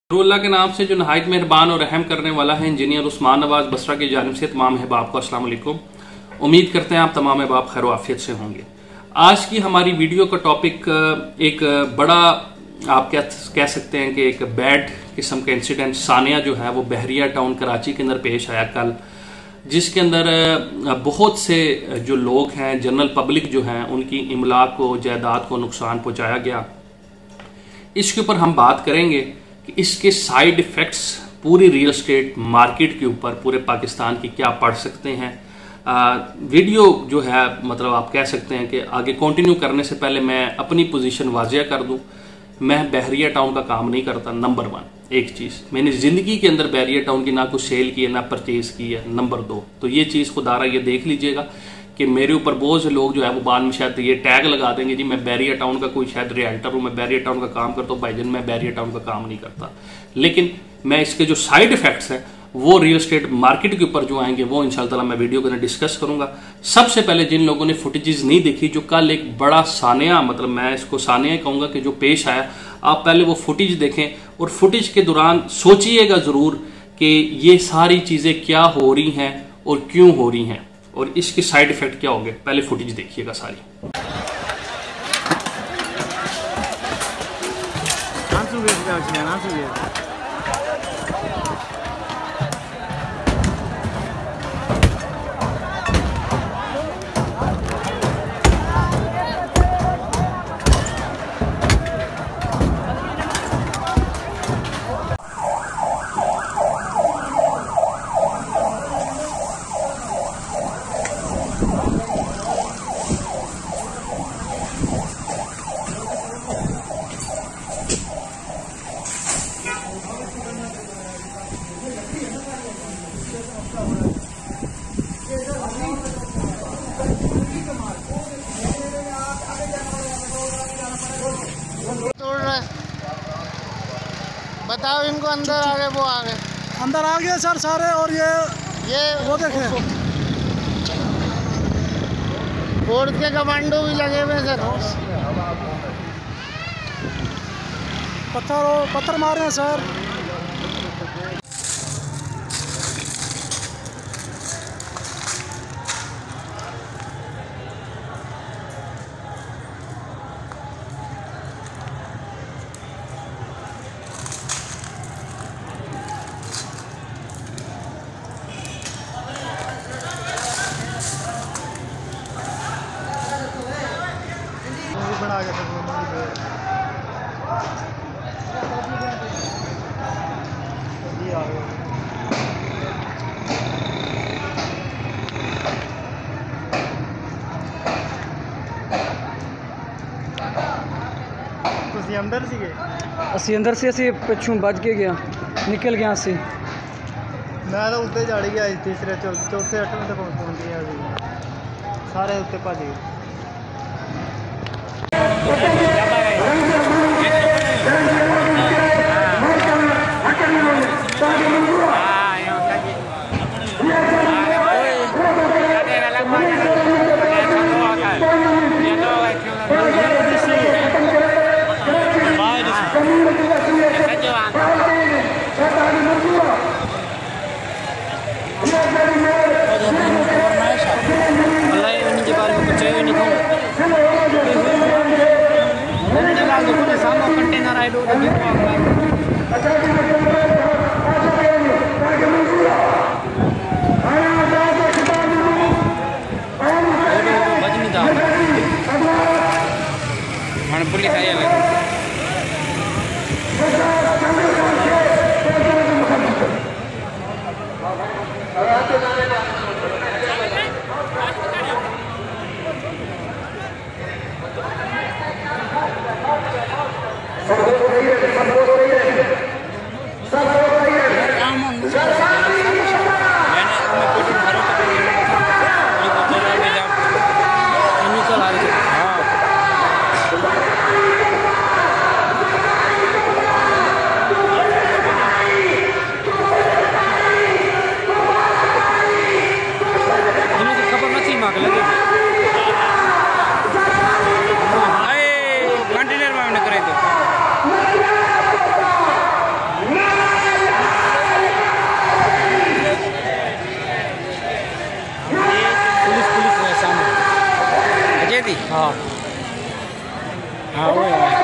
अल्लाह के नाम से जो नहायत मेहरबान और रहम करने वाला है। इंजीनियर उस्मान नवाज बसरा की जानिब से तमाम अहबाब को अस्सलाम वालेकुम। उम्मीद करते हैं आप तमाम अहबाब खैर आफियत से होंगे। आज की हमारी वीडियो का टॉपिक एक बड़ा आप कह सकते हैं कि एक बैड किस्म का इंसिडेंट सानिया जो है वो बहरिया टाउन कराची के अंदर पेश आया कल, जिसके अंदर बहुत से जो लोग हैं जनरल पब्लिक जो हैं उनकी इमलाक को जायदाद को नुकसान पहुंचाया गया। इसके ऊपर हम बात करेंगे कि इसके साइड इफेक्ट्स पूरी रियल एस्टेट मार्केट के ऊपर पूरे पाकिस्तान की क्या पड़ सकते हैं। वीडियो जो है मतलब आप कह सकते हैं कि आगे कंटिन्यू करने से पहले मैं अपनी पोजीशन वाजिया कर दूं। मैं बहरिया टाउन का काम नहीं करता। नंबर 1 एक चीज़, मैंने ज़िंदगी के अंदर बहरिया टाउन की ना कुछ सेल की है ना परचेज की है। नंबर 2 तो ये चीज़ खुदारा ये देख लीजिएगा कि मेरे ऊपर बहुत से लोग जो है वो बाद में शायद ये टैग लगा देंगे जी मैं बैरिया टाउन का कोई शायद रियल्टर हूँ, मैं बैरिया टाउन का काम करता हूँ। भाईजान मैं बैरिया टाउन का काम नहीं करता, लेकिन मैं इसके जो साइड इफेक्ट्स हैं वो रियल एस्टेट मार्केट के ऊपर जो आएंगे वो इंशाल्लाह ताला मैं वीडियो के अंदर डिस्कस करूंगा। सबसे पहले जिन लोगों ने फुटेजेस नहीं देखी, जो कल एक बड़ा सानिया मतलब मैं इसको सानिया कहूंगा कि जो पेश आया, आप पहले वो फुटेज देखें और फुटेज के दौरान सोचिएगा जरूर कि ये सारी चीजें क्या हो रही हैं और क्यों हो रही हैं और इसके साइड इफेक्ट क्या होंगे। पहले फुटेज देखिएगा सारी। बताओ इनको अंदर आ गए, वो आ गए, अंदर आ गए सर सारे। और ये वो देखें फोर्स के कमांडो भी लगे हुए सर। पत्थर मारे हैं सर। बना के अंदर सी गए ਅਸੀਂ ਅੰਦਰ ਸੀ, ਅਸੀਂ ਪਿੱਛੋਂ ਵੱਜ ਕੇ ਗਿਆ, ਨਿਕਲ ਗਿਆ ਸੀ। ਮੈਂ ਤਾਂ ਉੱਤੇ ਚੜ ਗਿਆ, ਤੀਸਰੇ ਚੌਥੇ 8ਵੇਂ ਤੱਕ ਪਹੁੰਚ ਗਿਆ ਸੀ। ਸਾਰੇ ਉੱਤੇ ਭੱਜ ਗਏ। हाँ हाँ वो है।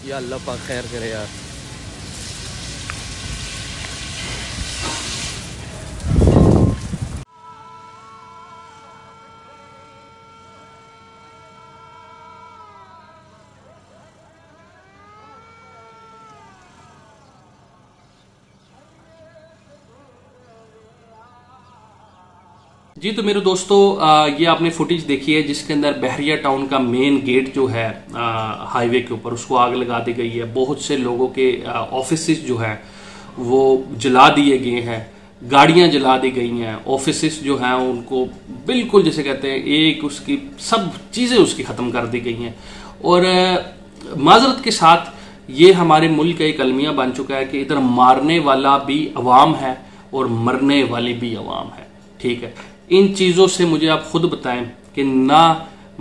या अल्लाह पाक खैर करे यार। जी तो मेरे दोस्तों, ये आपने फुटेज देखी है जिसके अंदर बहरिया टाउन का मेन गेट जो है हाईवे के ऊपर, उसको आग लगा दी गई है। बहुत से लोगों के ऑफिसेस जो है वो जला दिए गए हैं, गाड़ियां जला दी गई हैं, ऑफिसेस जो हैं उनको बिल्कुल जैसे कहते हैं एक उसकी सब चीज़ें उसकी ख़त्म कर दी गई हैं। और माजरत के साथ ये हमारे मुल्क का एक अलमिया बन चुका है कि इधर मारने वाला भी अवाम है और मरने वाली भी अवाम है। ठीक है, इन चीज़ों से मुझे आप खुद बताएं कि ना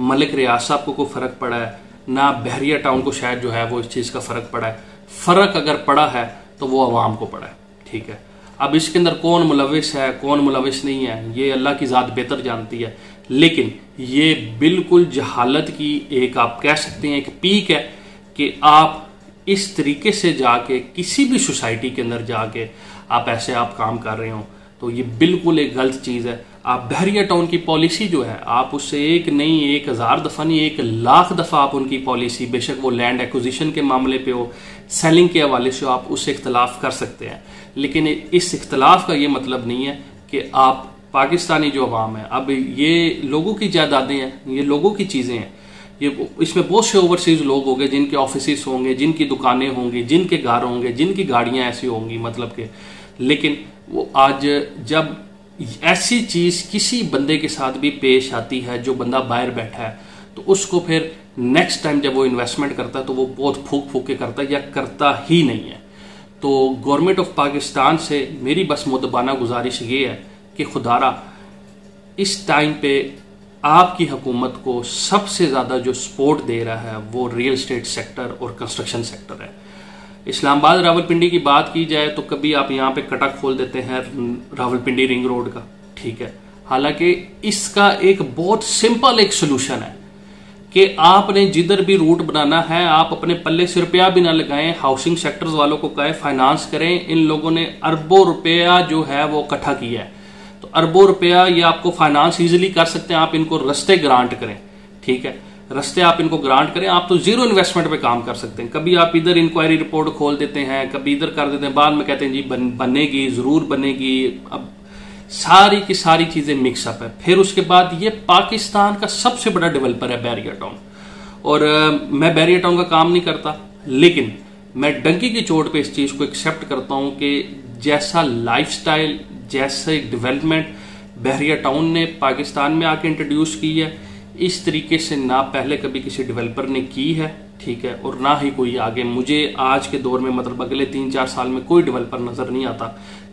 मलिक रियाज साहब को कोई फ़र्क पड़ा है, ना बहरिया टाउन को शायद जो है वो इस चीज़ का फ़र्क पड़ा है। फ़र्क अगर पड़ा है तो वो अवाम को पड़ा है। ठीक है, अब इसके अंदर कौन मुलविस है कौन मुलविस नहीं है ये अल्लाह की ज़ात बेहतर जानती है, लेकिन ये बिल्कुल जहालत की एक आप कह सकते हैं एक पीक है कि आप इस तरीके से जाके किसी भी सोसाइटी के अंदर जाके आप ऐसे आप काम कर रहे हो, तो ये बिल्कुल एक गलत चीज़ है। आप बहरिया टाउन की पॉलिसी जो है आप उससे एक नहीं 1000 दफ़ा नहीं 1,00,000 दफ़ा आप उनकी पॉलिसी, बेशक वो लैंड एक्विजिशन के मामले पे हो, सेलिंग के हवाले से हो, आप उससे इख्तलाफ कर सकते हैं, लेकिन इस इख्तलाफ का ये मतलब नहीं है कि आप पाकिस्तानी जो अवाम है, अब ये लोगों की जायदादें हैं, ये लोगों की चीज़ें हैं, ये इसमें बहुत से ओवरसीज लोग होंगे जिनके ऑफिस होंगे, जिनकी दुकानें होंगी, जिनके घर होंगे, जिनकी गाड़ियाँ ऐसी होंगी, मतलब के, लेकिन वो आज जब ऐसी चीज़ किसी बंदे के साथ भी पेश आती है जो बंदा बाहर बैठा है, तो उसको फिर नेक्स्ट टाइम जब वो इन्वेस्टमेंट करता है तो वो बहुत फूक फूक के करता है या करता ही नहीं है। तो गवर्नमेंट ऑफ पाकिस्तान से मेरी बस मुदबाना गुजारिश ये है कि खुदारा इस टाइम पे आपकी हुकूमत को सबसे ज़्यादा जो सपोर्ट दे रहा है वो रियल एस्टेट सेक्टर और कंस्ट्रक्शन सेक्टर है। इस्लामाबाद रावलपिंडी की बात की जाए तो कभी आप यहाँ पे कटक खोल देते हैं रावलपिंडी रिंग रोड का, ठीक है, हालांकि इसका एक बहुत सिंपल एक सोल्यूशन है कि आपने जिधर भी रूट बनाना है आप अपने पल्ले से रुपया भी ना लगाएं, हाउसिंग सेक्टर्स वालों को कहें फाइनेंस करें। इन लोगों ने अरबों रुपया जो है वो इकट्ठा किया है, तो अरबों रुपया ये आपको फाइनेंस इजीली कर सकते हैं। आप इनको रस्ते ग्रांट करें, ठीक है, रस्ते आप इनको ग्रांट करें, आप तो जीरो इन्वेस्टमेंट पे काम कर सकते हैं। कभी आप इधर इंक्वायरी रिपोर्ट खोल देते हैं, कभी इधर कर देते हैं, बाद में कहते हैं जी बनेगी, जरूर बनेगी। अब सारी की सारी चीजें मिक्सअप है। फिर उसके बाद ये पाकिस्तान का सबसे बड़ा डेवलपर है बहरिया टाउन, और मैं बहरिया टाउन का काम नहीं करता, लेकिन मैं डंकी की चोट पे इस चीज को एक्सेप्ट करता हूं कि जैसा लाइफस्टाइल, जैसे डेवलपमेंट बहरिया टाउन ने पाकिस्तान में आके इंट्रोड्यूस की है, इस तरीके से ना पहले कभी किसी डेवलपर ने की है, ठीक है, और ना ही कोई आगे। मुझे आज के दौर में मतलब अगले 3-4 साल में कोई डेवलपर नजर नहीं आता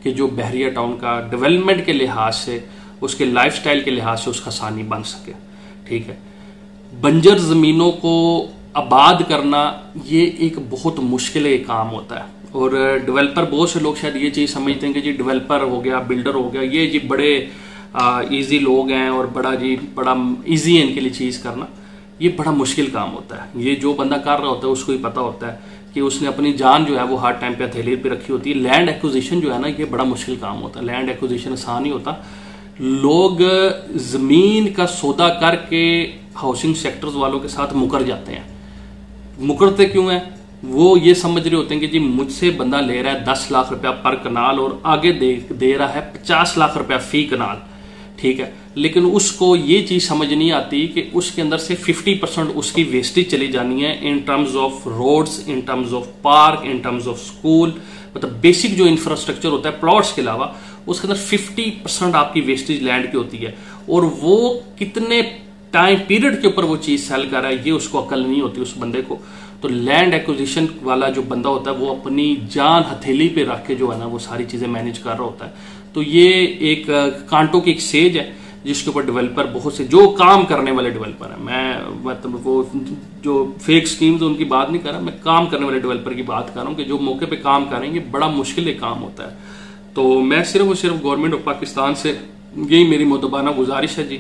कि जो बहरिया टाउन का डेवलपमेंट के लिहाज से, उसके लाइफस्टाइल के लिहाज से उसका सानी बन सके। ठीक है, बंजर जमीनों को आबाद करना ये एक बहुत मुश्किल काम होता है, और डेवलपर, बहुत से लोग शायद ये चीज़ समझते हैं कि जी डेवलपर हो गया, बिल्डर हो गया, ये जी बड़े इजी लोग हैं और बड़ा इजी है इनके लिए चीज़ करना। ये बड़ा मुश्किल काम होता है। ये जो बंदा कर रहा होता है उसको ही पता होता है कि उसने अपनी जान जो है वो हार्ड टाइम पे हथेली पे रखी होती है। लैंड एक्विजिशन जो है ना, ये बड़ा मुश्किल काम होता है। लैंड एक्विजिशन आसान नहीं होता। लोग जमीन का सौदा करके हाउसिंग सेक्टर्स वालों के साथ मुकर जाते हैं। मुकरते क्यों हैं? वो ये समझ रहे होते हैं कि जी मुझसे बंदा ले रहा है 10 लाख रुपया पर कनाल और आगे दे रहा है 50 लाख रुपया फी कनाल, ठीक है। लेकिन उसको ये चीज समझ नहीं आती कि उसके अंदर से 50% उसकी वेस्टेज चली जानी है in terms of roads, in terms of park, in terms of school, मतलब बेसिक जो इंफ्रास्ट्रक्चर होता है प्लॉट्स के अलावा, उसके अंदर 50% आपकी वेस्टेज लैंड की होती है। और वो कितने टाइम पीरियड के ऊपर वो चीज सेल कर रहा है, ये उसको अकल नहीं होती उस बंदे को। तो लैंड एक्विजिशन वाला जो बंदा होता है वो अपनी जान हथेली पे रख के जो है ना वो सारी चीजें मैनेज कर रहा होता है। तो ये एक कांटों की एक सेज है जिसके ऊपर डेवलपर बहुत से जो काम करने वाले डेवलपर हैं, मैं मतलब वो जो फेक स्कीम्स उनकी बात नहीं कर रहा, मैं काम करने वाले डेवलपर की बात कर रहा हूँ कि जो मौके पे काम करेंगे, बड़ा मुश्किल काम होता है। तो मैं सिर्फ और सिर्फ गवर्नमेंट ऑफ पाकिस्तान से यही मेरी मुतबाना गुजारिश है जी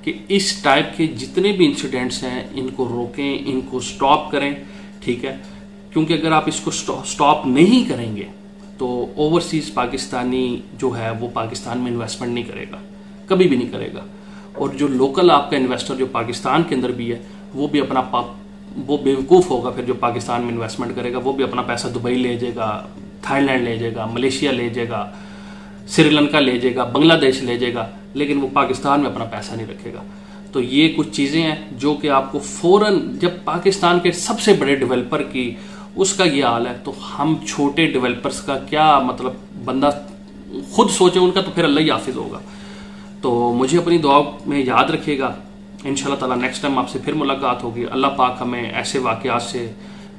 कि इस टाइप के जितने भी इंसिडेंट्स हैं इनको रोकें, इनको स्टॉप करें, ठीक है। क्योंकि अगर आप इसको स्टॉप नहीं करेंगे तो ओवरसीज पाकिस्तानी जो है वो पाकिस्तान में इन्वेस्टमेंट नहीं करेगा, कभी भी नहीं करेगा। और जो लोकल आपका इन्वेस्टर जो पाकिस्तान के अंदर भी है वो भी अपना वो बेवकूफ़ होगा फिर जो पाकिस्तान में इन्वेस्टमेंट करेगा। वो भी अपना पैसा दुबई ले जाएगा, थाईलैंड ले जाएगा, मलेशिया ले जाएगा, श्रीलंका ले जाएगा, बांग्लादेश ले जाएगा, लेकिन वो पाकिस्तान में अपना पैसा नहीं रखेगा। तो ये कुछ चीज़ें हैं जो कि आपको फौरन, जब पाकिस्तान के सबसे बड़े डेवलपर की उसका ये हाल है, तो हम छोटे डेवलपर्स का क्या मतलब, बंदा खुद सोचे उनका तो फिर अल्लाह ही हाफिज होगा। तो मुझे अपनी दुआ में याद रखिएगा। इंशाल्लाह ताला नेक्स्ट टाइम आपसे फिर मुलाकात होगी। अल्लाह पाक हमें ऐसे वाक़यात से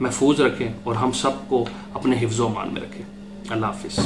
महफूज रखें और हम सबको अपने हिफ्ज़-ओ-मान में रखें। अल्लाह हाफिज़।